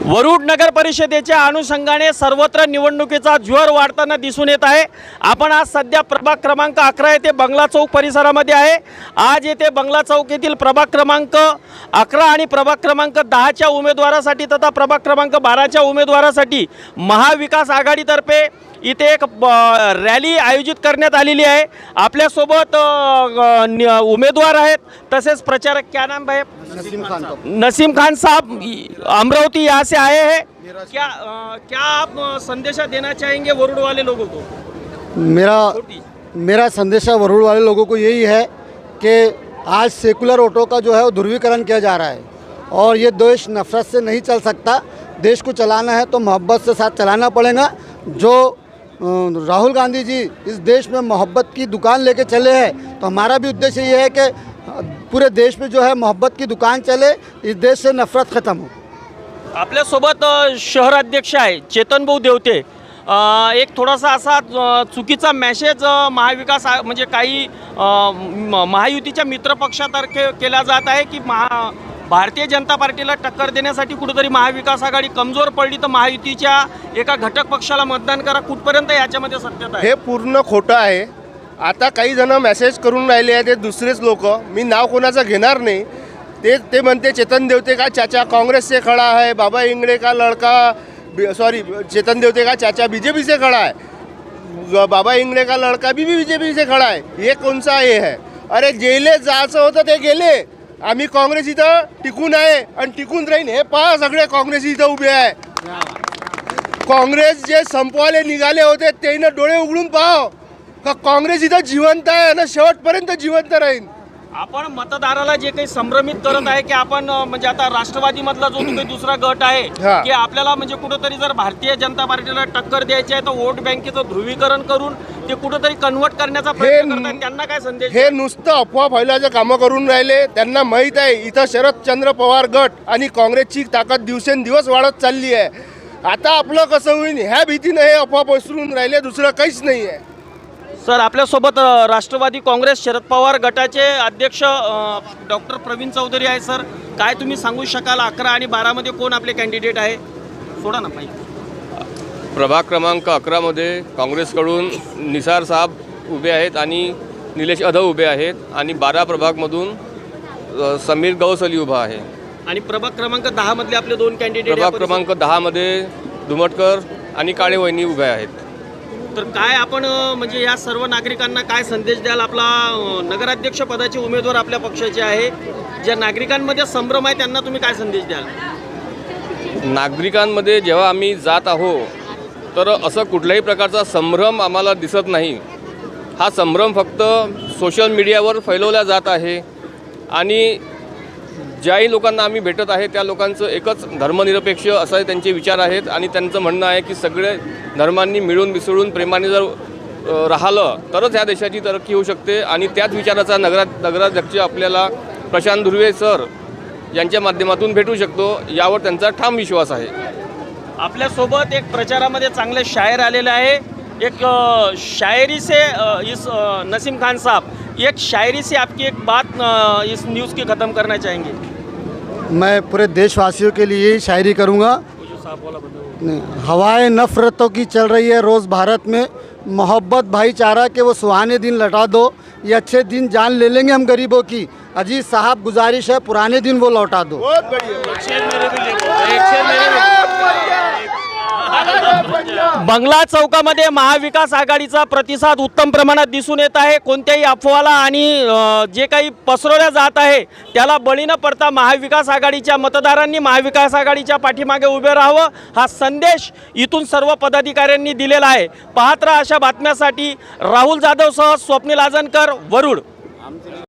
वरुड नगर परिषदेच्या अनुषंगाने सर्वत्र निवडणुकीचा ज्वर वाढताना दिसून येत आहे। आपण आज सध्या प्रभाग क्रमांक 11 येथे बंगला चौक परिसरामध्ये आहे। आज येथे बंगला चौक येथील प्रभाग क्रमांक 11 आणि प्रभाग क्रमांक 10 च्या उमेदवारासाठी तथा प्रभाग क्रमांक 12 च्या उमेदवारासाठी महाविकास आघाडीतर्फे इथे एक रॅली आयोजित करण्यात आलेली आहे। आपल्यासोबत उमेदवार आहेत, तसेच प्रचारक। क्या नाम है? नसीम खान साहब अमरावती यहाँ से आए हैं। क्या आप संदेशा देना चाहेंगे वरुड़ वाले लोगों को? मेरा संदेशा वरुड़ वाले लोगों को यही है कि आज सेकुलर वोटों का जो है वो ध्रुवीकरण किया जा रहा है और ये देश नफरत से नहीं चल सकता। देश को चलाना है तो मोहब्बत से साथ चलाना पड़ेगा। जो राहुल गांधी जी इस देश में मोहब्बत की दुकान लेके चले हैं, तो हमारा भी उद्देश्य ये है कि पूरे देश में जो है मोहब्बत की दुकान चले, इस देश से नफरत ख़त्म हो। आपल्यासोबत शहर अध्यक्ष आहे चेतन भाऊ देवते। एक थोडासा असा चुकीचा मेसेज महाविकास म्हणजे काही महायुतीच्या मित्रपक्षातर्फे केला जात आहे की भारतीय जनता पार्टीला टक्कर देण्यासाठी कुठेतरी महाविकास आघाडी कमजोर पडली तर महायुतीच्या एका घटक पक्षाला मतदान करा। कुठपर्यंत याच्यामध्ये सत्यता आहे? हे पूर्ण खोटं आहे। आता काही जण मेसेज करून राहिले आहेत, ते दुसरेच लोक, मी नाव कोणाचं घेणार नाही। ते म्हणते चेतन देवते का चाचा कांग्रेस से खड़ा है, बाबा इंगड़े का लड़का सॉरी चेतन देवते का चाचा बीजेपी से खड़ा है, बाबा इंगड़े का लड़का भी बीजेपी से खड़ा है। ये कौन सा ये है? अरे जेले जायचं होतं ते गेले, आम्ही काँग्रेस इथं टिकून आहे आणि टिकून राहीन। हे पहा सगळे काँग्रेस इथं उभे आहे। काँग्रेस जे संपवाले निघाले होते त्यानं डोळे उघडून पाहाव का काँग्रेस इथं जिवंत आहे आणि शेवटपर्यंत जिवंत राहील। आपण मतदाराला जे काही संभ्रमित करत आहे की आपण म्हणजे आता राष्ट्रवादी मधला जो काही दुसरा गट आहे की आपल्याला म्हणजे कुठेतरी जर भारतीय जनता पार्टीला टक्कर द्यायची आहे तर वोट बँकेचं ध्रुवीकरण करून ते कुठेतरी कन्वर्ट करण्याचा प्रयत्न करतात। त्यांना काय संदेश? हे नुसतं अफवा फैलायचं कामं करून राहिले। त्यांना माहीत आहे इथं शरदचंद्र पवार गट आणि काँग्रेसची ताकद दिवसेंदिवस वाढत चालली आहे। आता आपलं कसं होईल ह्या भीतीने हे अफवा पसरून राहिले, दुसरं काहीच नाही आहे। सर, आपल्यासोबत राष्ट्रवादी काँग्रेस शरद पवार गटाचे अध्यक्ष डॉक्टर प्रवीण चौधरी आहे। सर, काय तुम्ही सांगू शकाल 11 आणि 12 मध्ये कोण आपले कॅन्डिडेट आहे? सोडा ना माहिती। प्रभाग क्रमांक 11 मध्ये काँग्रेसकडून निसार साहब उभे आहेत आणि निलेश अधव उभे आहेत आणि 12 प्रभागमधून समीर गौसली उभा आहे आणि प्रभाग क्रमांक 10 मधले आपले दोन कॅन्डिडेट प्रभाग क्रमांक 10 मध्ये धुमटकर आणि काळेवहिनी उभे आहेत। तर काय आपण म्हणजे या सर्व नागरिकांना काय संदेश द्याल? आपला नगराध्यक्ष पदाचे उमेदवार आपल्या पक्षाचे आहे, ज्या नागरिकांमध्ये संभ्रम आहे त्यांना तुम्ही काय संदेश द्याल? नागरिकांमध्ये जेव्हा आम्ही जात आहोत तर असं कुठल्याही प्रकारचा संभ्रम आम्हाला दिसत नाही। हा संभ्रम फक्त सोशल मीडियावर फैलवला जात आहे आणि ज्याही लोकांना आम्ही भेटत आहे त्या लोकांचं एकच धर्मनिरपेक्ष असे त्यांचे विचार आहेत आणि त्यांचं म्हणणं आहे की सगळे धर्मांनी मिळून मिसळून प्रेमाने जर राहिलं तरच ह्या देशाची तरक्की होऊ शकते आणि त्याच विचाराचा नगराध्यक्ष आपल्याला प्रशांत धुर्वे सर यांच्या माध्यमातून भेटू शकतो, यावर त्यांचा ठाम विश्वास आहे। आपल्यासोबत एक प्रचारामध्ये चांगले शायर आलेले आहे। एक शायरी से इस नसीम खान साहब, एक शायरी से आपकी एक बात इस न्यूज़ की ख़त्म करना चाहेंगे? मैं पूरे देशवासियों के लिए यही शायरी करूँगा। हवाएं नफ़रतों की चल रही है रोज़ भारत में, मोहब्बत भाईचारा के वो सुहाने दिन लौटा दो। ये अच्छे दिन जान ले लेंगे हम गरीबों की, अजीज साहब गुजारिश है पुराने दिन वो लौटा दो। बंगला चौकामध्ये महाविकास आघाडीचा प्रतिसाद उत्तम प्रमाणात दिसून येत आहे। कोणत्याही अफवाला आणि जे काही पसरवल्या जात आहे त्याला बळी न पडता महाविकास आघाडीच्या मतदारांनी महाविकास आघाडीच्या पाठीमागे उभे राहावं, हा संदेश इथून सर्व पदाधिकाऱ्यांनी दिलेला आहे। पाहत राहा अशा बातम्यासाठी राहुल जाधवसह स्वप्नील आजनकर, वरुड।